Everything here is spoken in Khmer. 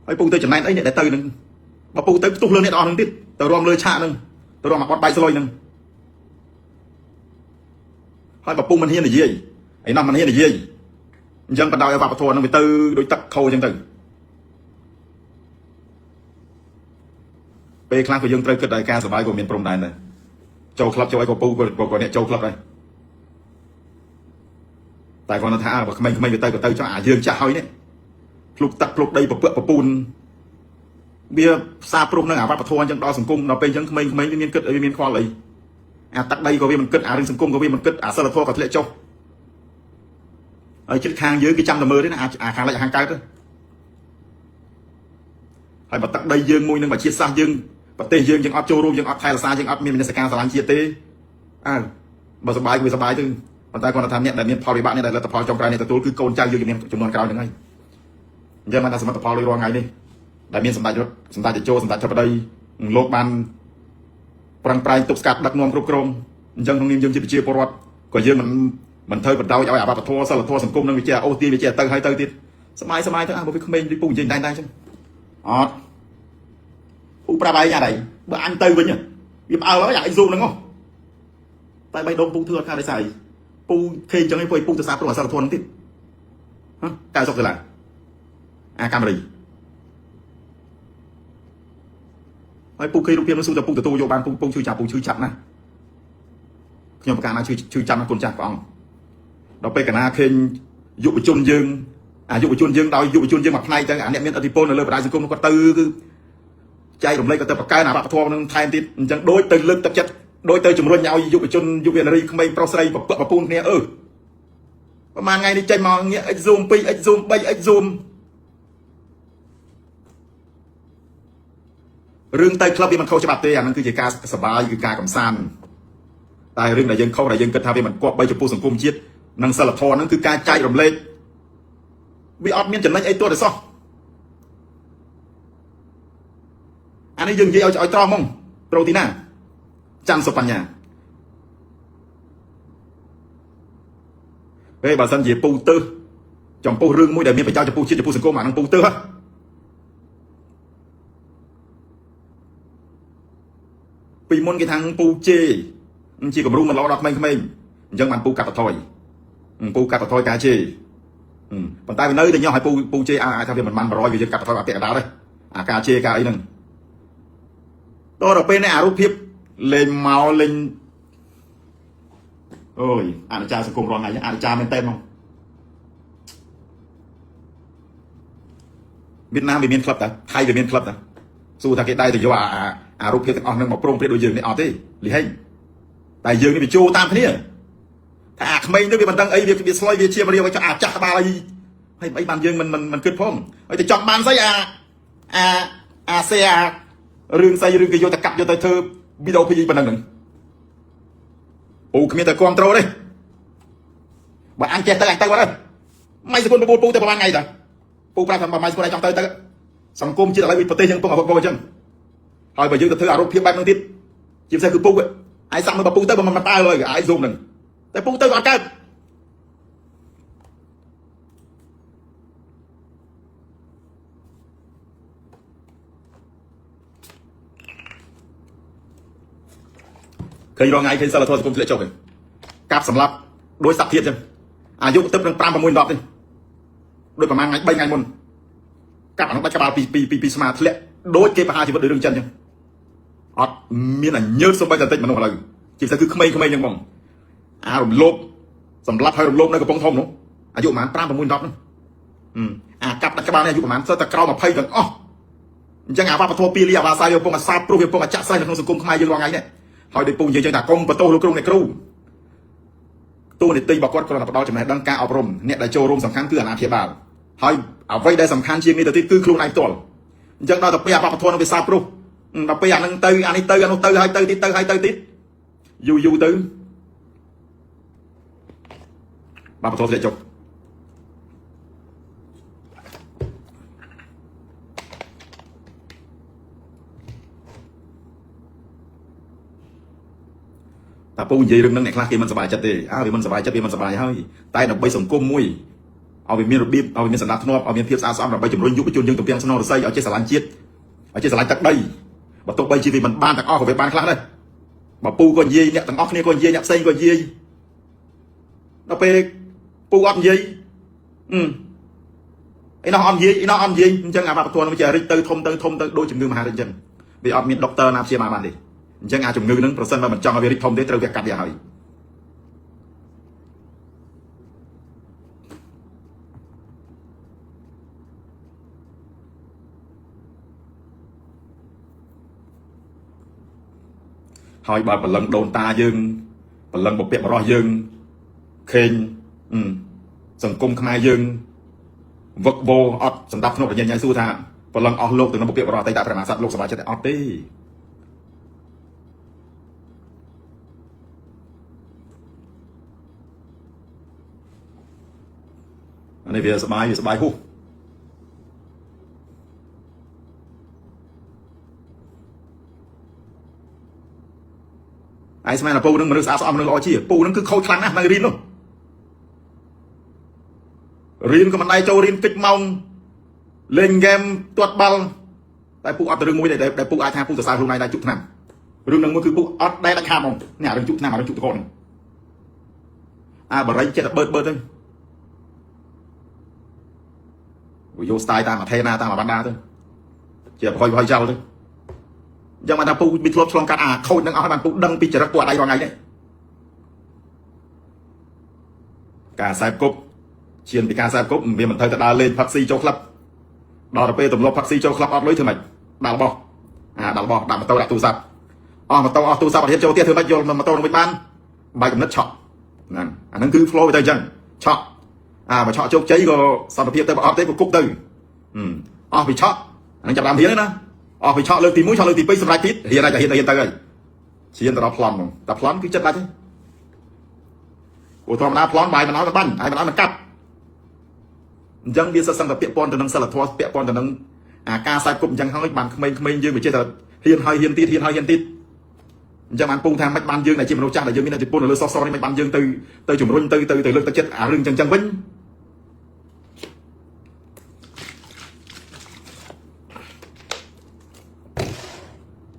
ហើយពូទៅចំណែនអីអ្នកដែលទៅនឹងបើពូទៅផ្ទុះលើអ្នកអស់នឹងទៀតទៅរំលើឆាកនឹងទៅរំមកបាត់បាយស្លុយនឹងហើយបើពូមិនហ៊ាននិយាយឯនោះមិនហ៊ាននិយាយអញ្ចឹងបណ្ដោយឲ្យវប្បធម៌នឹងវាទៅដូចទឹកខោអញ្ចឹងទៅពេលខ្លះក៏យើងត្រូវគិតដល់ការសុបាយក៏មានព្រំដែនដែរចូលក្លឹបចូលអីក៏ពូក៏អ្នកចូលក្លឹបដែរតែគាត់ថាបើក្មេងៗវាទៅក៏ទៅចុះអាយើងចាស់ហើយនេះភ្លុកទឹកភ្លុកដីពពកពពូនវាផ្សារព្រោះនឹងអាវប្បធម៌អញ្ចឹងដល់សង្គមដល់ពេលអញ្ចឹងក្មេងៗវាមានគិតវាមានខ្វល់អីអាទឹកដីក៏វាមិនគិតអារឿងសង្គមក៏វាមិនគិតអាសិលធម៌ក៏ធ្លាក់ចុះហើយចិត្តខាងយើងគេចាំតែមើលទេណាអាខាងលិចខាងកើតទៅហើយបើទឹកដីយើងមួយនឹងបើជាតិសាសន៍យើងប្រទេសយើងអត់ចូលរួមយើងអត់ថែរក្សាយើងអត់មានមនសិការស្រឡាញ់ជាតិទេបើសុបាយវាសុបាយទៅប៉ុន្តែគាត់ថាអ្នកដែលមានផលវិបាកអ្នកដែលលទ្ធផលចុងក្រោយនេះទទួលគឺកូនចៅយើងចំនួនក្រោយហ្នឹងហើយអញ្ចឹងបានថាសមិទ្ធផលដូចរាល់ថ្ងៃនេះដែលមានសម្ដេចរដ្ឋសម្ដេចតេជោសម្ដេចធិបតីលោកបានប្រឹងប្រែងទប់ស្កាត់ដឹកនាំគ្រប់គ្រងអញ្ចឹងក្នុងនាមយើងជាប្រជាពលរដ្ឋក៏យើងមិនធ្វើបណ្ដោយឲ្យអាវប្បធម៌សិលធម៌សង្គមនឹងវាជាអូសទាញវាជាទៅហើយទៅទៀតស្មាយទៅបើវាក្មេងដូចពូនិយាយតែអញ្ចឹងអត់ពូប្រាប់ឯងយ៉ាងไรបើអញទៅវិញវាផ្អើលយ៉ាងអីស៊ូហ្នឹងតែបីដងពូធ្វើអត់ខាតទេស្អីពូខេអញ្ចឹងឯងពូទៅសាព្រោះអសិលធម៌ហ្នឹងទៀត$90អាកាមេរីហើយពូឃើញរូបភាពនោះស៊ូតែពូទទួលយកបានពូឈឺចាប់ណាស់ខ្ញុំប្រកាសណាឈឺចាប់ណាស់គុណចាស់ព្រះអង្គដល់ពេលកណាឃើញយុវជនយើងយុវជនយើងដោយយុវជនយើងមកផ្នែកទៅអ្នកមានឥទ្ធិពលនៅលើបណ្ដាញសង្គមគាត់ទៅគឺចែករំលែកក៏ទៅបង្កើនអាវប្បធម៌នឹងថែមទៀតអញ្ចឹងដូចទៅលើកទឹកចិត្តដូចទៅជំរុញឲ្យយុវជនយុវនារីក្មេងប្រុសស្រីប្រពន្ធគ្នាប្រហែលថ្ងៃនេះចេញមកងាក X zoom 2 X zoom 3 X zoom រឿងទៅក្លឹបវាមិនខុសច្បាប់ទេអានឹងគឺជាការសប្បាយគឺការកំសាន្តតែរឿងដែលយើងខុសដែលយើងគិតថាវាមិនគប្បីចំពោះសង្គមជាតិនិងសិលធម៌ហ្នឹងគឺការចែករំលែកវាអត់មានចំណេញអីទាល់តែសោះអានេះយើងនិយាយឲ្យត្រង់ហ្មងត្រូវទីណាច័ន្ទសុបញ្ញាពេលបើសិនជាពូទើសចំពោះរឿងមួយដែលមានប្រយោជន៍ចំពោះជាតិចំពោះសង្គមអានឹងពូទើសពីមុនគេថាពូជេជាគំរូមិនល្អដល់ក្មេងៗអញ្ចឹងបានពូកាត់បន្ថយការជេប៉ុន្តែវានៅតែញោះឲ្យពូជេអាចថាវាមិនបាន100វាយើងកាត់បន្ថយអាពាក់កណ្ដាលទេអាការជេការអីហ្នឹងដល់ពេលនេះអារូបភាពលេងមកលេងអូយអនុចារសង្គមរងថ្ងៃអនុចារមែនតើហ្មងវៀតណាមវាមានក្លឹបតើថៃវាមានក្លឹបតើសួរថាគេដៃទៅយកអារូបភាពទាំងអស់ហ្នឹងមកប្រងព្រាតដូចយើងនេះអត់ទេលីហេងតែយើងនេះវាចូលតាមគ្នាថាអាក្មេងទៅវាមិនដឹងអីវាស្លុយវាជារៀងឲ្យអាចាស់ក្បាលអីហើយអីបានយើងមិនគិតផងហើយទៅចង់បានស្អីអាសេអារឿងស្អីរឿងគេយកទៅកាត់យកទៅធ្វើវីដេអូពីប៉ុណ្ណឹងអូគ្មានតែគ្រប់ត្រូលទេបើអញចេះទៅអញទៅបាត់ហើយមិនសគុណពូទៅប្រហែលថ្ងៃតើពូប្រាប់ថាមិនសគុណឯងចង់ទៅសង្គមជាតិឥឡូវប្រទេសយើងពងអវកអញ្ចឹងហើយបើយើងទៅធ្វើអារូបភាពបែបហ្នឹងទៀតជាពិសេសគឺពូឯងសាក់មើលបើពូទៅបើមិនប៉ាឡើយឯង zoom ហ្នឹងតែពូទៅអត់កើតឃើញរងថ្ងៃឃើញសិលធម៌សង្គមធ្លាក់ចុះឯងកាប់សម្លាប់ដោយសក្តិភាពអញ្ចឹងអាយុទឹកនឹង5 6 10ទេដោយប្រហែលថ្ងៃ3ថ្ងៃមុនកាប់អានោះដាច់ក្បាលពីស្មាធ្លាក់ដូចគេបហាជីវិតដោយរឿងចិនអញ្ចឹងអត់មានអាញើតសូម្បីតែតិចមនុស្សឥឡូវជាពិសេសគឺក្មេងៗអញ្ចឹងបងអារំលោភសម្លាប់ហើយរំលោភនៅកំពង់ធំនោះអាយុប្រហែល5 6 10ហ្នឹងអាកាប់ដាច់ក្បាលនេះអាយុប្រហែលសើតែក្រោម20ទាំងអស់អញ្ចឹងអាវប្បធម៌ពីលីអាវ៉ាសាយវាកំពុងអាសាព្រោះវាកំពុងអាចាក់ស្រ័យនៅក្នុងសង្គមខ្មែរយើងរាល់ថ្ងៃនេះហើយដោយពូនិយាយចឹងថាកុំបន្ទោសលោកគ្រូអ្នកគ្រូតួនាទីរបស់គាត់គ្រាន់តែផ្ដល់ចំណេះដឹងការអប់រំអ្នកដែលចូលរួមសំខាន់គឺអាណាព្យាបាលហើយអ្វីដែលសំខាន់ជាងនេះទៅទៀតគឺខ្លួនឯងផ្ទាល់អញ្ចឹងដល់ទៅពេលអាវប្បធម៌នឹងវាសាព្រោះដល់ពេលអានឹងទៅអានេះទៅអានោះទៅហើយទៅទៀតយូរទៅបាបធម៌ធ្លាក់ចុះតែពូនិយាយរឿងហ្នឹងអ្នកខ្លះគេមិនសប្បាយចិត្តទេវាមិនសប្បាយចិត្តវាមិនសប្បាយហើយតែដើម្បីសង្គមមួយ เอาไปมีระเบียบเอาไปมีสันดานทนอบเอาไปเพียบสะอาดสะอาดเราไปจุ่มรุ่งยุบไปจุ่มยังตุ่มเปียงสนอรใส่เอาเจสลันเชียดเอาเจสลันตักได้บัตรใบชีวิตมันบ้านตักอ้อของไปบ้านคลาดเลยบัปูก็เยี่ยเนี่ยตักอ้อเนี่ยก็เยี่ยเนี่ยเซ็งก็เยี่ยเราไปปูอ้อมเยี่ยไอ้น้องอ้อมเยี่ยไอ้น้องอ้อมเยี่ยจังอาบตัวมันจะริเตอร์ทมโดยจุ่มเงือมาหาจังไปอ้อมมีด็อกเตอร์นำเชียร์มาบ้านดิจังอาจุ่มเงือนึงเปอร์เซ็นต์มันจังเอาไปริทมได้เติมแบบกัดยาหอยหอยบาปลังโดนตายึงปลังบกเปียกรอยึงเข่งสังคมขมายยึงวักโบอดสันดับนกยันยันสู้ท่าปลังออกโลกถึงน้ำบกเปียกรอไตตาประมาสัตว์โลกสบายจะแต่ออดตี้อันนี้เวียสบายหูไอ้สมัยนั้นปูนึงมันรึกษาสอบมันรึกอชีปูนึงคือเขาคลั่งนะมันเรียนเนาะเรียนก็มันได้โจเรียนกิจมองเล่นเกมตัวบอลแต่ปูอัดเรื่องมวยได้ปูไอ้ทางปูจะสายลงในได้จุดนั้นเรื่องนึงมันคือปูอัดได้ราคามองเนี่ยเรื่องจุดนั้นเรื่องจุดตะโกนบะไรเจ็ดเบิดเลยโยสไตล์ตามมาเทนาตามมาบันดาเลยเจ็บพอยเจ้าเลยยังมาทำปูบิดลบชลองการเขาดังเอาให้มันปูดังปีจระกวดอะไรว่าไงเนี่ยการใส่กบเชียนเป็นการใส่กบเมียมันเธอจะดาเล่นพักซีโจครับดอร์เป้ตุ่มลบพักซีโจครับออดเลยเธอไหมดาลบอดาลมาโตดักตูซับมาโตตูซับประเทศโจเตี้ยเธอไม่โยนมาโตลงไปบ้านใบกับนัดช็อตนั่นอันนั้นคือโฟล์ไปเตยจังช็อตมาช็อตโจกใจก็สัมผัสเพียบเตยออดเตยก็กุ๊กเตยไปช็อตอันนั้นจับดำเทียนนะไปช็อตเลยตีมุ้ยช็อตเลยตีไปสไลด์พิษเฮียอะไรจะเฮียเตยเชียนแต่เราพลอนแต่พลอนคือจัดอะไรที่โอ้ธรรมดาพลอนใบมันน้อยมันบั้นไอ้มันน้อยมันกัดยังเบียร์สังกับเปียปอนแต่นังสลัดทอสเปียปอนแต่นังการใส่กลุ่มยังเขาไม่บันไม่ยืมไปเชื่อแต่เฮียนเฮียนติดยังมันปูทางไม่บันยืมไหนจีมันรู้จักไหนยืมมีไหนจีปูนหรือซอนี่ไม่บันยืมตื่นจุ่มรุ่นตื่นเลือกตะเจ็ดเรื่องจังวิ่ง